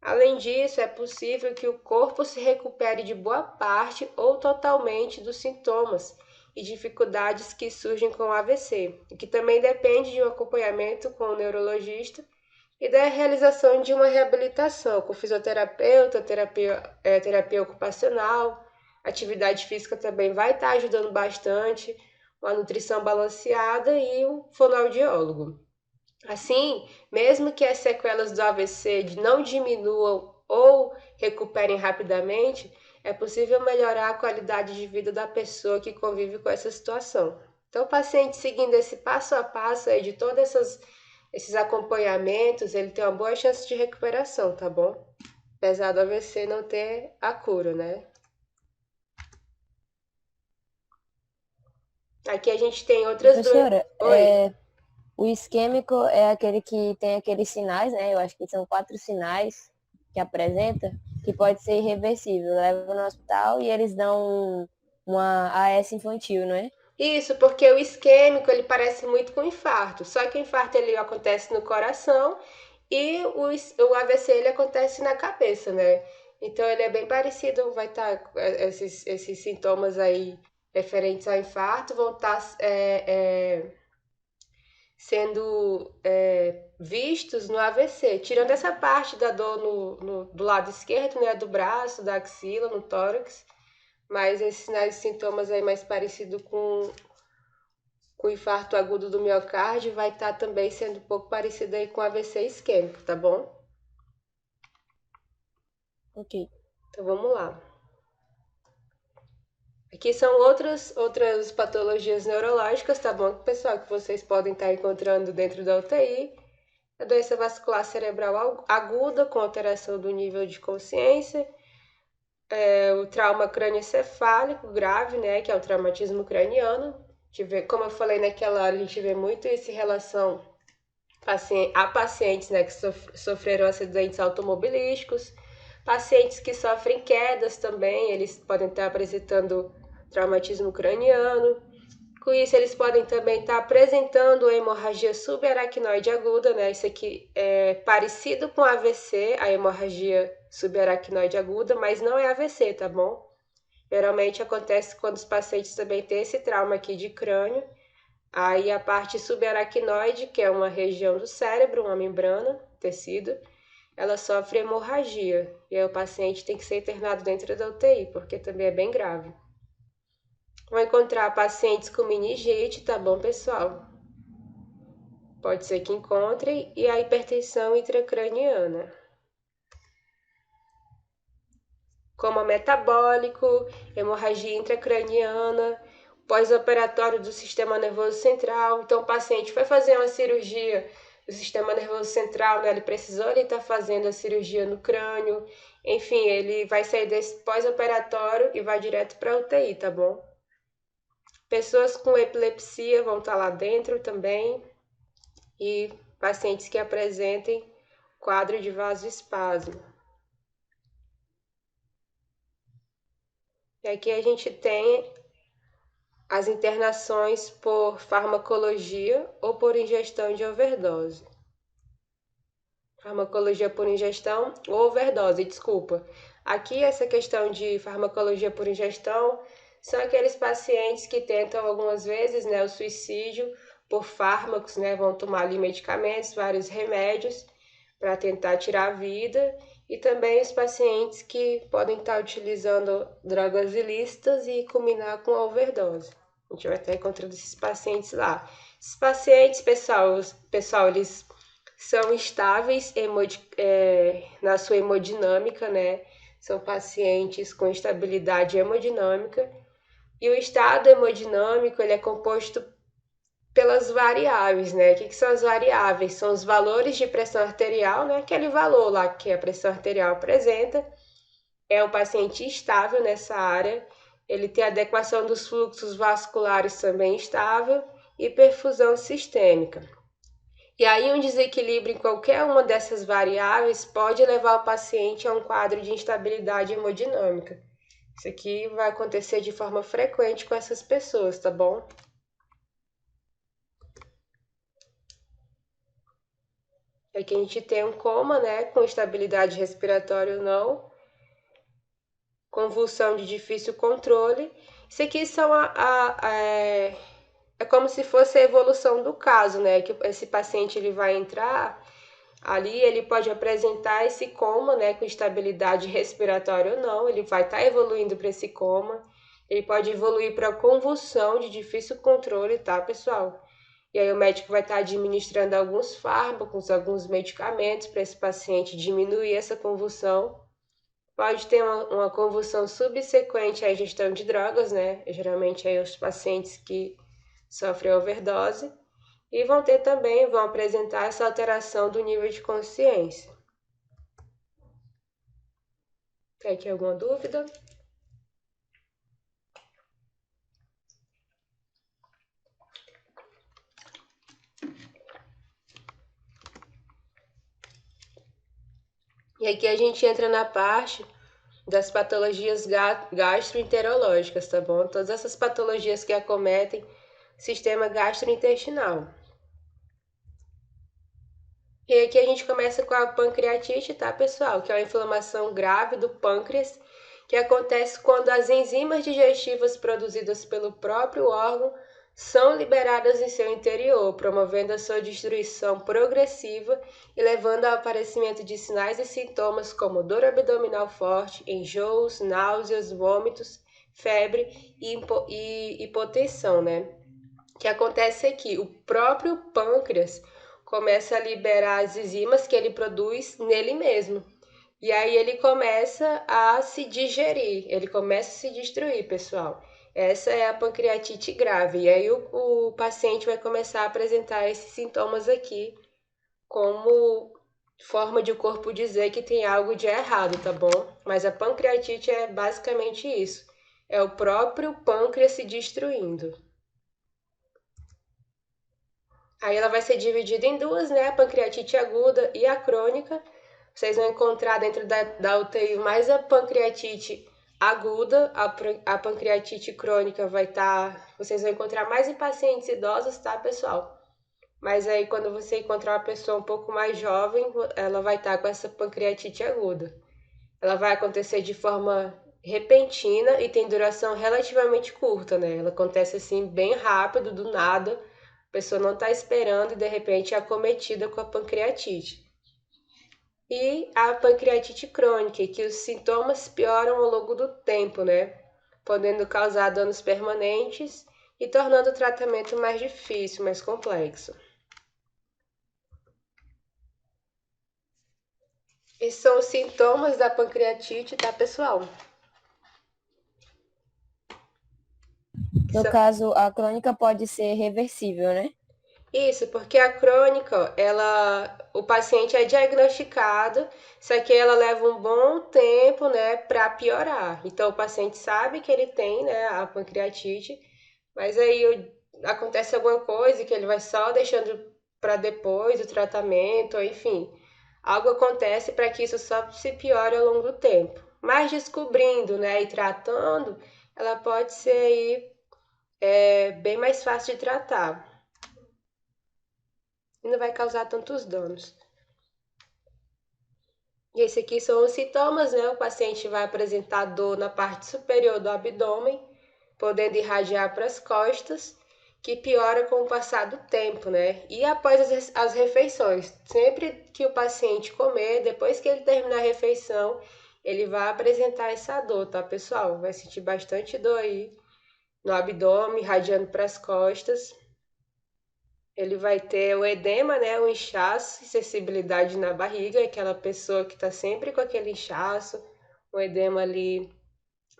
Além disso, é possível que o corpo se recupere de boa parte ou totalmente dos sintomas e dificuldades que surgem com o AVC, e que também depende de um acompanhamento com o neurologista e da realização de uma reabilitação com fisioterapeuta, terapia ocupacional, atividade física também vai estar ajudando bastante, uma nutrição balanceada e um fonoaudiólogo. Assim, mesmo que as sequelas do AVC não diminuam ou recuperem rapidamente, é possível melhorar a qualidade de vida da pessoa que convive com essa situação. Então, o paciente seguindo esse passo a passo aí de todos esses acompanhamentos, ele tem uma boa chance de recuperação, tá bom? Apesar do AVC não ter a cura, né? Aqui a gente tem outras doenças. Professora, Oi. o isquêmico é aquele que tem aqueles sinais, né? Eu acho que são 4 sinais que apresenta, que pode ser irreversível. Leva no hospital e eles dão uma AS infantil, não é? Isso, porque o isquêmico ele parece muito com infarto, só que o infarto ele acontece no coração e o AVC ele acontece na cabeça, né? Então ele é bem parecido, vai estar esses sintomas aí referentes ao infarto vão estar sendo vistos no AVC, tirando essa parte da dor do lado esquerdo, né, do braço, da axila, no tórax, mas esses sinais e sintomas aí mais parecido com infarto agudo do miocárdio vai estar também sendo um pouco parecido aí com AVC isquêmico, tá bom? Ok. Então vamos lá. Aqui são outras patologias neurológicas, tá bom, pessoal, que vocês podem estar encontrando dentro da UTI. A doença vascular cerebral aguda, com alteração do nível de consciência, o trauma crânioencefálico grave, né, que é o traumatismo craniano. Como eu falei naquela hora, a gente vê muito essa relação a pacientes, né, que sofreram acidentes automobilísticos, pacientes que sofrem quedas também, eles podem estar apresentando traumatismo craniano. Com isso, eles podem também estar apresentando hemorragia subaracnoide aguda, né? Isso aqui é parecido com AVC, a hemorragia subaracnoide aguda, mas não é AVC, tá bom? Geralmente acontece quando os pacientes também têm esse trauma aqui de crânio. Aí a parte subaracnoide, que é uma região do cérebro, uma membrana, tecido, ela sofre hemorragia. E aí o paciente tem que ser internado dentro da UTI, porque também é bem grave. Vão encontrar pacientes com meningite, tá bom, pessoal? Pode ser que encontrem. E a hipertensão intracraniana. Coma metabólico, hemorragia intracraniana, pós-operatório do sistema nervoso central. Então, o paciente foi fazer uma cirurgia do sistema nervoso central, né? Ele precisou estar fazendo a cirurgia no crânio. Enfim, ele vai sair desse pós-operatório e vai direto para a UTI, tá bom? Pessoas com epilepsia vão estar lá dentro também. E pacientes que apresentem quadro de vasoespasmo. E aqui a gente tem as internações por farmacologia ou por ingestão de overdose. Farmacologia por ingestão ou overdose, desculpa. Aqui essa questão de farmacologia por ingestão são aqueles pacientes que tentam algumas vezes, né, o suicídio por fármacos, né, vão tomar ali medicamentos, vários remédios para tentar tirar a vida, e também os pacientes que podem estar utilizando drogas ilícitas e combinar com a overdose. A gente vai estar encontrando esses pacientes lá. Esses pacientes, pessoal, eles são estáveis na sua hemodinâmica, né? São pacientes com estabilidade hemodinâmica. E o estado hemodinâmico, ele é composto pelas variáveis, né? O que são as variáveis? São os valores de pressão arterial, né? Aquele valor lá que a pressão arterial apresenta. É um paciente estável nessa área. Ele tem adequação dos fluxos vasculares também estável e perfusão sistêmica. E aí, um desequilíbrio em qualquer uma dessas variáveis pode levar o paciente a um quadro de instabilidade hemodinâmica. Isso aqui vai acontecer de forma frequente com essas pessoas, tá bom? Aqui a gente tem um coma, né, com estabilidade respiratória ou não, convulsão de difícil controle. Isso aqui são é como se fosse a evolução do caso, né, que esse paciente ele vai entrar ali, ele pode apresentar esse coma, né, com estabilidade respiratória ou não, ele vai estar evoluindo para esse coma, ele pode evoluir para convulsão de difícil controle, tá, pessoal? E aí o médico vai estar administrando alguns fármacos, alguns medicamentos para esse paciente diminuir essa convulsão. Pode ter uma convulsão subsequente à ingestão de drogas, né? Geralmente aí os pacientes que sofrem overdose. E vão apresentar essa alteração do nível de consciência. Tem aqui alguma dúvida? E aqui a gente entra na parte das patologias gastroenterológicas, tá bom? Todas essas patologias que acometem o sistema gastrointestinal. E aqui a gente começa com a pancreatite, tá, pessoal? Que é uma inflamação grave do pâncreas, que acontece quando as enzimas digestivas produzidas pelo próprio órgão são liberadas em seu interior, promovendo a sua destruição progressiva e levando ao aparecimento de sinais e sintomas como dor abdominal forte, enjoos, náuseas, vômitos, febre e hipotensão, né? O que acontece aqui? O próprio pâncreas começa a liberar as enzimas que ele produz nele mesmo. E aí ele começa a se digerir, ele começa a se destruir, pessoal. Essa é a pancreatite grave. E aí o paciente vai começar a apresentar esses sintomas aqui, como forma de o corpo dizer que tem algo de errado, tá bom? Mas a pancreatite é basicamente isso. É o próprio pâncreas se destruindo. Aí ela vai ser dividida em duas, né? A pancreatite aguda e a crônica. Vocês vão encontrar dentro da UTI mais a pancreatite aguda, a pancreatite crônica vai estar. Vocês vão encontrar mais em pacientes idosos, tá, pessoal? Mas aí, quando você encontrar uma pessoa um pouco mais jovem, ela vai estar com essa pancreatite aguda. Ela vai acontecer de forma repentina e tem duração relativamente curta, né? Ela acontece assim, bem rápido, do nada. A pessoa não está esperando e de repente é acometida com a pancreatite. E a pancreatite crônica, que os sintomas pioram ao longo do tempo, né? Podendo causar danos permanentes e tornando o tratamento mais difícil, mais complexo. Esses são os sintomas da pancreatite, tá, pessoal? No caso, a crônica pode ser reversível, né? Isso, porque a crônica, o paciente é diagnosticado, só que ela leva um bom tempo, né, para piorar. Então, o paciente sabe que ele tem, né, a pancreatite, mas aí acontece alguma coisa que ele vai só deixando para depois o tratamento, enfim. Algo acontece para que isso só se piore ao longo do tempo. Mas descobrindo, né, e tratando, ela pode ser aí, bem mais fácil de tratar e não vai causar tantos danos. E esse aqui são os sintomas, né? O paciente vai apresentar dor na parte superior do abdômen, podendo irradiar para as costas, que piora com o passar do tempo, né? E após as refeições. Sempre que o paciente comer, depois que ele terminar a refeição, ele vai apresentar essa dor, tá, pessoal? Vai sentir bastante dor aí no abdômen, irradiando para as costas. Ele vai ter o edema, né? O inchaço, sensibilidade na barriga, aquela pessoa que está sempre com aquele inchaço, o edema ali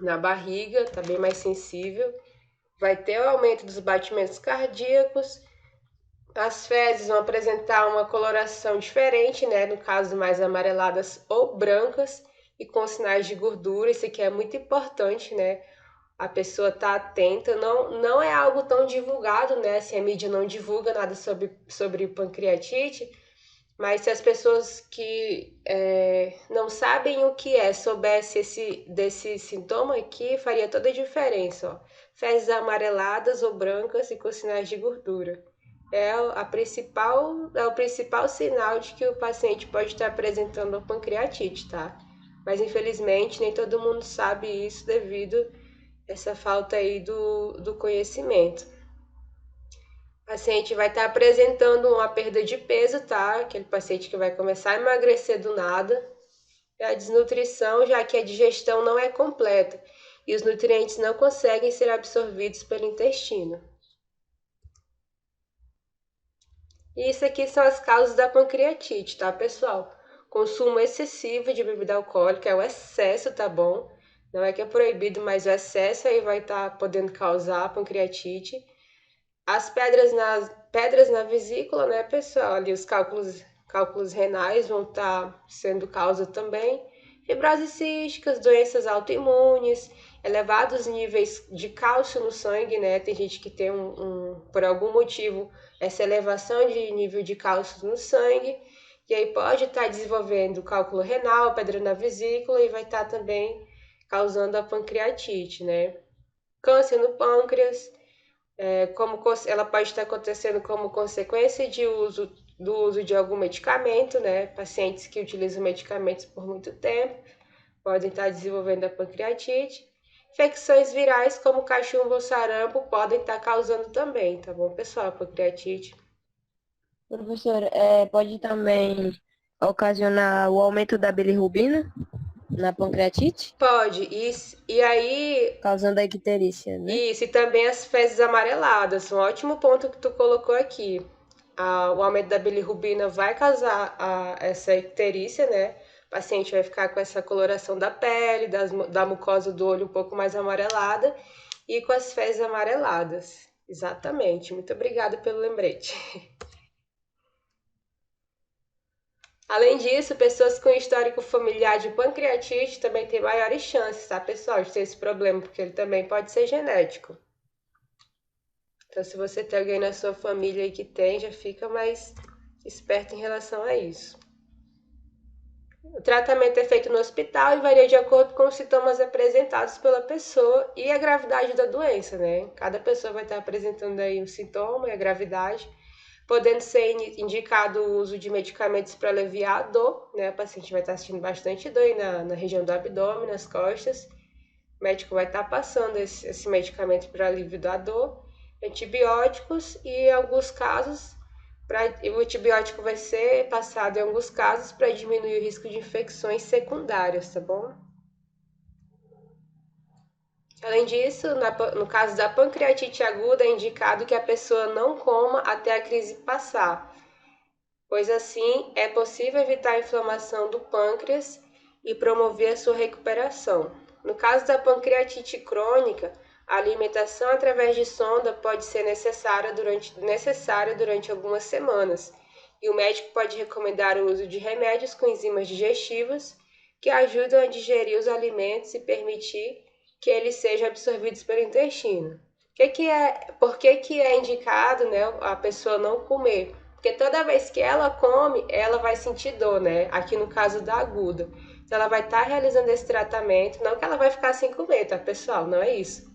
na barriga, tá bem mais sensível. Vai ter o aumento dos batimentos cardíacos. As fezes vão apresentar uma coloração diferente, né? No caso, mais amareladas ou brancas e com sinais de gordura. Isso aqui é muito importante, né? A pessoa tá atenta, não é algo tão divulgado, né? Se a mídia não divulga nada sobre pancreatite, mas se as pessoas que não sabem o que é, soubesse desse sintoma aqui, faria toda a diferença, ó. Fezes amareladas ou brancas e com sinais de gordura. É o principal sinal de que o paciente pode estar apresentando pancreatite, tá? Mas infelizmente nem todo mundo sabe isso devido essa falta aí do conhecimento. O paciente vai estar apresentando uma perda de peso, tá? Aquele paciente que vai começar a emagrecer do nada. E a desnutrição, já que a digestão não é completa e os nutrientes não conseguem ser absorvidos pelo intestino. E isso aqui são as causas da pancreatite, tá, pessoal? Consumo excessivo de bebida alcoólica, é o excesso, tá bom? Não é que é proibido, mas o excesso aí vai estar podendo causar pancreatite. As pedras na vesícula, né, pessoal? Ali os cálculos renais vão estar sendo causa também. Fibroses císticas, doenças autoimunes, elevados níveis de cálcio no sangue, né? Tem gente que tem por algum motivo, essa elevação de nível de cálcio no sangue, e aí pode estar desenvolvendo cálculo renal, pedra na vesícula e vai estar também causando a pancreatite, né? Câncer no pâncreas, como ela pode estar acontecendo como consequência do uso de algum medicamento, né? Pacientes que utilizam medicamentos por muito tempo podem estar desenvolvendo a pancreatite. Infecções virais como cachumba ou sarampo podem estar causando também, tá bom, pessoal? Pancreatite. Professor, pode também ocasionar o aumento da bilirrubina na pancreatite, Pode, e aí causando a icterícia, né? isso, e também as fezes amareladas. Um ótimo ponto que tu colocou aqui. O aumento da bilirrubina vai causar essa icterícia, né? O paciente vai ficar com essa coloração da pele, da mucosa do olho um pouco mais amarelada e com as fezes amareladas. Exatamente. Muito obrigada pelo lembrete. Além disso, pessoas com histórico familiar de pancreatite também têm maiores chances, tá, pessoal, de ter esse problema, porque ele também pode ser genético. Então, se você tem alguém na sua família aí que tem, já fica mais esperto em relação a isso. O tratamento é feito no hospital e varia de acordo com os sintomas apresentados pela pessoa e a gravidade da doença, né? Cada pessoa vai estar apresentando aí o sintoma e a gravidade, podendo ser indicado o uso de medicamentos para aliviar a dor, né? O paciente vai estar sentindo bastante dor aí na região do abdômen, nas costas. O médico vai estar passando esse medicamento para alívio da dor, antibióticos e, em alguns casos, o antibiótico vai ser passado em alguns casos para diminuir o risco de infecções secundárias, tá bom? Além disso, no caso da pancreatite aguda, é indicado que a pessoa não coma até a crise passar, pois assim é possível evitar a inflamação do pâncreas e promover a sua recuperação. No caso da pancreatite crônica, a alimentação através de sonda pode ser necessária durante algumas semanas, e o médico pode recomendar o uso de remédios com enzimas digestivas que ajudam a digerir os alimentos e permitir que eles sejam absorvidos pelo intestino. Por que é indicado, né, a pessoa não comer? Porque toda vez que ela come, ela vai sentir dor, né? Aqui no caso da aguda. Então ela vai estar realizando esse tratamento, não que ela vai ficar sem comer, tá, pessoal? Não é isso.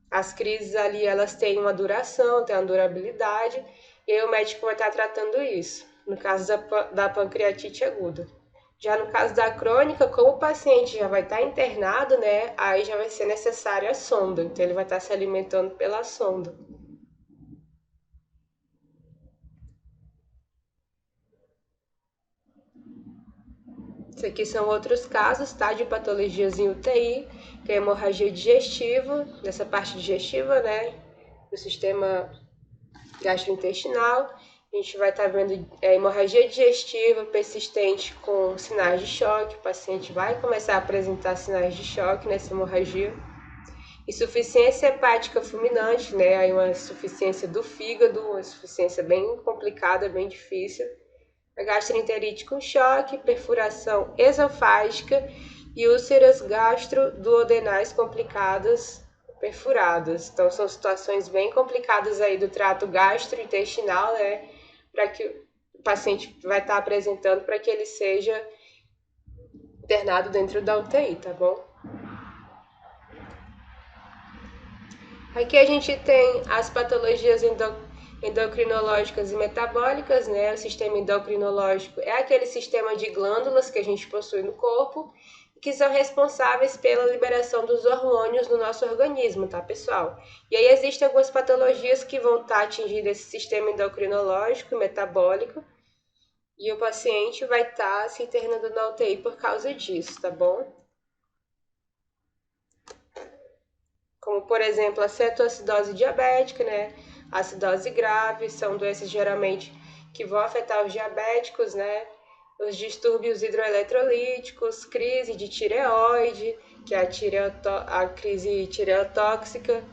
As crises ali, elas têm uma duração, têm uma durabilidade, e aí o médico vai estar tratando isso, no caso da pancreatite aguda. Já no caso da crônica, como o paciente já vai estar internado, né, aí já vai ser necessária a sonda, então ele vai estar se alimentando pela sonda. Isso aqui são outros casos, tá, de patologias em UTI, que é hemorragia digestiva, dessa parte digestiva, né, do sistema gastrointestinal. A gente vai estar vendo hemorragia digestiva persistente com sinais de choque. O paciente vai começar a apresentar sinais de choque nessa hemorragia. Insuficiência hepática fulminante, né? Aí uma insuficiência do fígado, uma insuficiência bem complicada, bem difícil. A gastroenterite com choque, perfuração esofágica e úlceras gastroduodenais complicadas perfuradas. Então são situações bem complicadas aí do trato gastrointestinal, né? Para que o paciente vai estar apresentando para que ele seja internado dentro da UTI, tá bom? Aqui a gente tem as patologias endocrinológicas e metabólicas, né? O sistema endocrinológico é aquele sistema de glândulas que a gente possui no corpo que são responsáveis pela liberação dos hormônios no nosso organismo, tá, pessoal? E aí existem algumas patologias que vão estar atingindo esse sistema endocrinológico e metabólico, e o paciente vai estar se internando na UTI por causa disso, tá bom? Como, por exemplo, a cetoacidose diabética, né? A acidose grave, são doenças geralmente que vão afetar os diabéticos, né? Os distúrbios hidroeletrolíticos, crise de tireoide, que é a crise tireotóxica,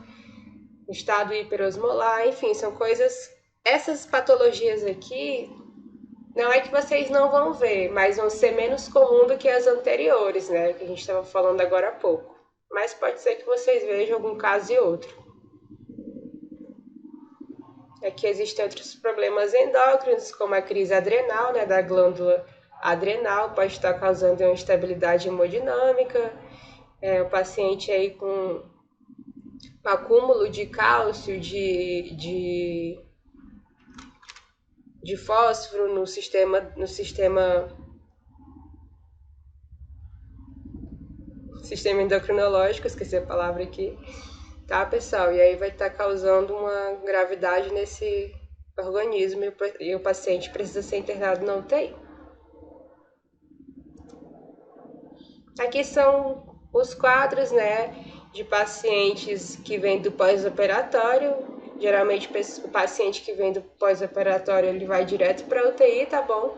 estado hiperosmolar, enfim, são coisas. Essas patologias aqui, não é que vocês não vão ver, mas vão ser menos comum do que as anteriores, né? Que a gente estava falando agora há pouco. Mas pode ser que vocês vejam algum caso e outro. Aqui existem outros problemas endócrinos, como a crise adrenal, né, da glândula adrenal, pode estar causando uma instabilidade hemodinâmica, o paciente aí com acúmulo de cálcio, de fósforo no sistema endocrinológico, esqueci a palavra aqui, tá, pessoal? E aí vai estar causando uma gravidade nesse organismo e o paciente precisa ser internado na UTI. Aqui são os quadros, né, de pacientes que vêm do pós-operatório. Geralmente o paciente que vem do pós-operatório ele vai direto para a UTI, tá bom?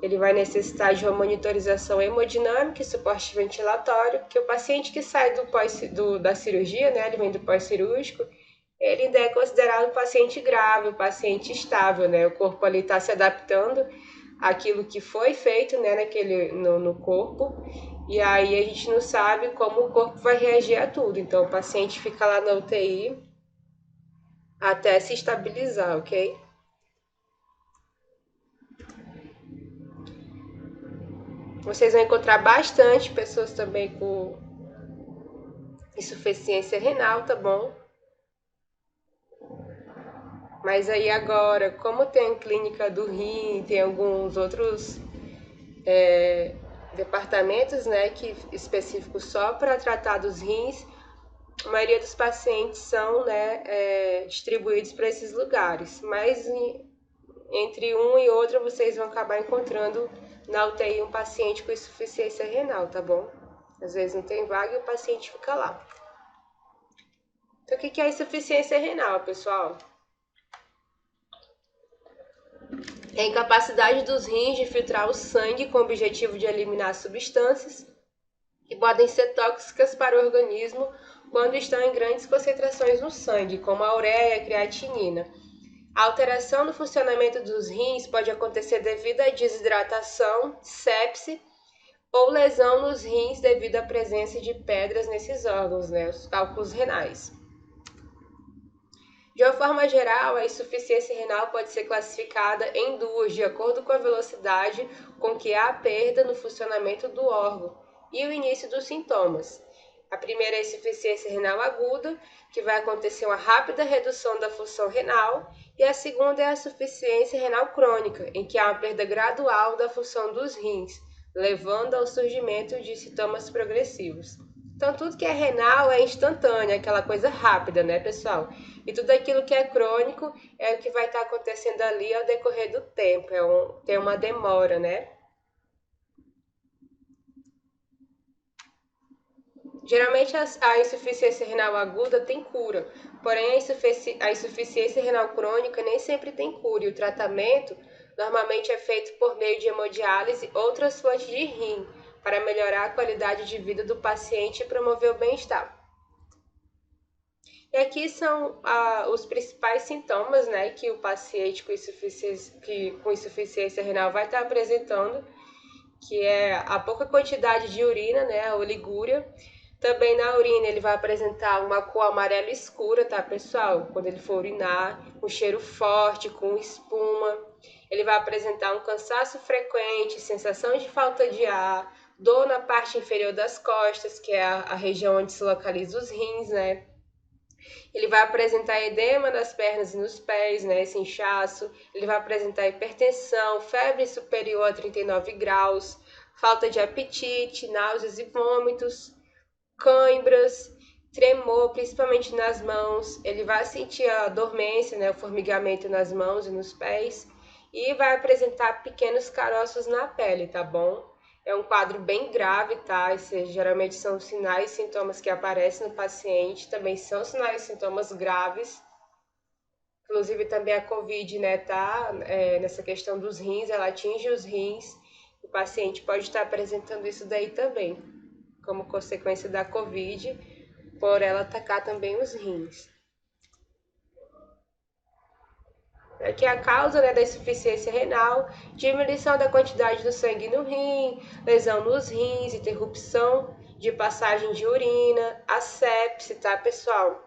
Ele vai necessitar de uma monitorização hemodinâmica e suporte ventilatório, que o paciente que sai da cirurgia, né, ele vem do pós-cirúrgico, ele ainda é considerado um paciente grave, um paciente estável, né? O corpo ali está se adaptando aquilo que foi feito, né, no corpo, e aí a gente não sabe como o corpo vai reagir a tudo. Então o paciente fica lá na UTI até se estabilizar, ok? Vocês vão encontrar bastante pessoas também com insuficiência renal, tá bom? Mas aí agora, como tem clínica do rim, tem alguns outros departamentos, né, que específicos só para tratar dos rins, a maioria dos pacientes são, né, distribuídos para esses lugares. Mas entre um e outro vocês vão acabar encontrando na UTI um paciente com insuficiência renal, tá bom? Às vezes não tem vaga e o paciente fica lá. Então, o que é insuficiência renal, pessoal? É a incapacidade dos rins de filtrar o sangue com o objetivo de eliminar substâncias que podem ser tóxicas para o organismo quando estão em grandes concentrações no sangue, como a ureia e a creatinina. A alteração no funcionamento dos rins pode acontecer devido à desidratação, sepse ou lesão nos rins devido à presença de pedras nesses órgãos, né, os cálculos renais. De uma forma geral, a insuficiência renal pode ser classificada em duas, de acordo com a velocidade com que há perda no funcionamento do órgão e o início dos sintomas. A primeira é a insuficiência renal aguda, que vai acontecer uma rápida redução da função renal, e a segunda é a insuficiência renal crônica, em que há uma perda gradual da função dos rins, levando ao surgimento de sintomas progressivos. Então, tudo que é renal é instantâneo, é aquela coisa rápida, né, pessoal? E tudo aquilo que é crônico é o que vai estar acontecendo ali ao decorrer do tempo, tem uma demora, né? Geralmente a insuficiência renal aguda tem cura, porém a insuficiência renal crônica nem sempre tem cura e o tratamento normalmente é feito por meio de hemodiálise ou transplante de rim para melhorar a qualidade de vida do paciente e promover o bem-estar. E aqui são os principais sintomas, né, que o paciente com insuficiência renal vai estar apresentando, que é a pouca quantidade de urina, né, a oligúria. Também na urina ele vai apresentar uma cor amarela escura, tá, pessoal? Quando ele for urinar, um cheiro forte, com espuma. Ele vai apresentar um cansaço frequente, sensação de falta de ar, dor na parte inferior das costas, que é a região onde se localiza os rins, né? Ele vai apresentar edema nas pernas e nos pés, né, esse inchaço. Ele vai apresentar hipertensão, febre superior a 39 graus, falta de apetite, náuseas e vômitos, cãibras, tremor, principalmente nas mãos. Ele vai sentir a dormência, né, o formigamento nas mãos e nos pés. E vai apresentar pequenos caroços na pele, tá bom? É um quadro bem grave, tá? Esses geralmente são sinais e sintomas que aparecem no paciente, também são sinais e sintomas graves. Inclusive também a COVID, né, tá? Nessa questão dos rins, ela atinge os rins. O paciente pode estar apresentando isso daí também, como consequência da COVID, por ela atacar também os rins. Que é a causa, né, da insuficiência renal, diminuição da quantidade do sangue no rim, lesão nos rins, interrupção de passagem de urina, asepse, tá, pessoal?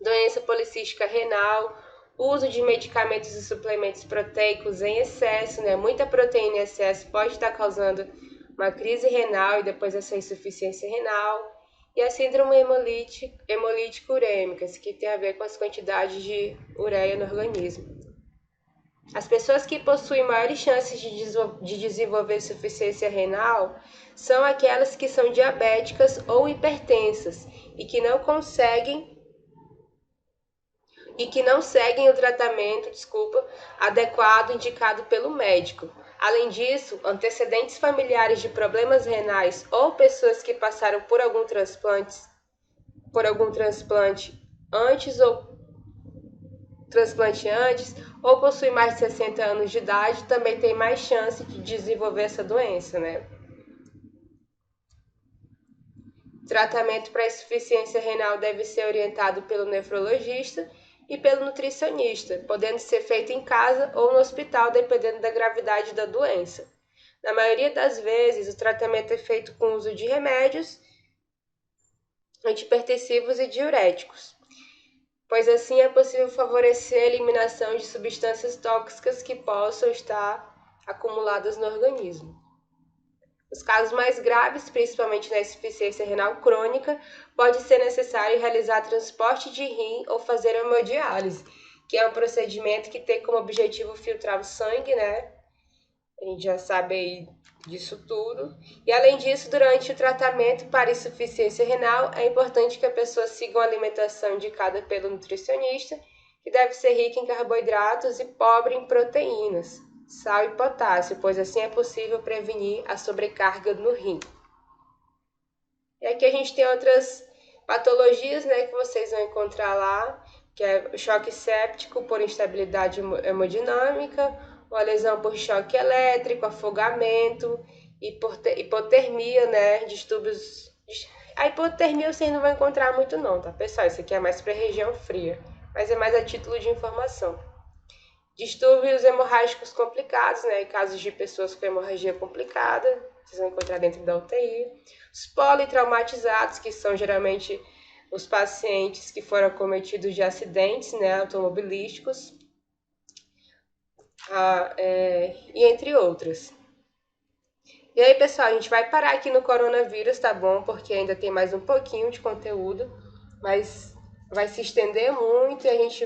Doença policística renal, uso de medicamentos e suplementos proteicos em excesso, né? Muita proteína em excesso pode estar causando uma crise renal e depois essa insuficiência renal. E a síndrome hemolítica urêmica, que tem a ver com as quantidades de ureia no organismo. As pessoas que possuem maiores chances de desenvolver insuficiência renal são aquelas que são diabéticas ou hipertensas e que não seguem o tratamento, adequado indicado pelo médico. Além disso, antecedentes familiares de problemas renais ou pessoas que passaram por algum transplante antes ou possuem mais de 60 anos de idade, também tem mais chance de desenvolver essa doença, né? Tratamento para insuficiência renal deve ser orientado pelo nefrologista e pelo nutricionista, podendo ser feito em casa ou no hospital, dependendo da gravidade da doença. Na maioria das vezes, o tratamento é feito com o uso de remédios, antipertensivos e diuréticos, pois assim é possível favorecer a eliminação de substâncias tóxicas que possam estar acumuladas no organismo. Nos casos mais graves, principalmente na insuficiência renal crônica, pode ser necessário realizar transporte de rim ou fazer hemodiálise, que é um procedimento que tem como objetivo filtrar o sangue, né? A gente já sabe aí disso tudo. E além disso, durante o tratamento para insuficiência renal, é importante que a pessoa siga uma alimentação indicada pelo nutricionista, que deve ser rica em carboidratos e pobre em proteínas, sal e potássio, pois assim é possível prevenir a sobrecarga no rim. E aqui a gente tem outras patologias, né, que vocês vão encontrar lá, que é o choque séptico por instabilidade hemodinâmica, uma lesão por choque elétrico, afogamento, hipotermia, né, distúrbios. A hipotermia vocês não vão encontrar muito não, tá, pessoal? Isso aqui é mais para região fria, mas é mais a título de informação. Distúrbios hemorrágicos complicados, né? Casos de pessoas com hemorragia complicada, vocês vão encontrar dentro da UTI. Os politraumatizados, que são geralmente os pacientes que foram acometidos de acidentes, né, automobilísticos, e entre outras. E aí, pessoal, a gente vai parar aqui no coronavírus, tá bom? Porque ainda tem mais um pouquinho de conteúdo, mas vai se estender muito e a gente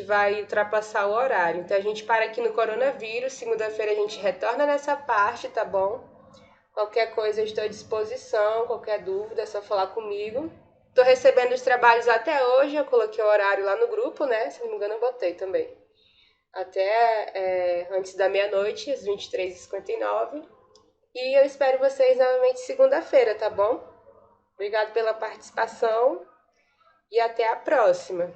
vai ultrapassar o horário. Então a gente para aqui no coronavírus, segunda-feira a gente retorna nessa parte, tá bom? Qualquer coisa eu estou à disposição, qualquer dúvida é só falar comigo. Estou recebendo os trabalhos até hoje, eu coloquei o horário lá no grupo, né? Se não me engano eu botei também. Até antes da meia-noite, às 23h59. E eu espero vocês novamente segunda-feira, tá bom? Obrigado pela participação e até a próxima.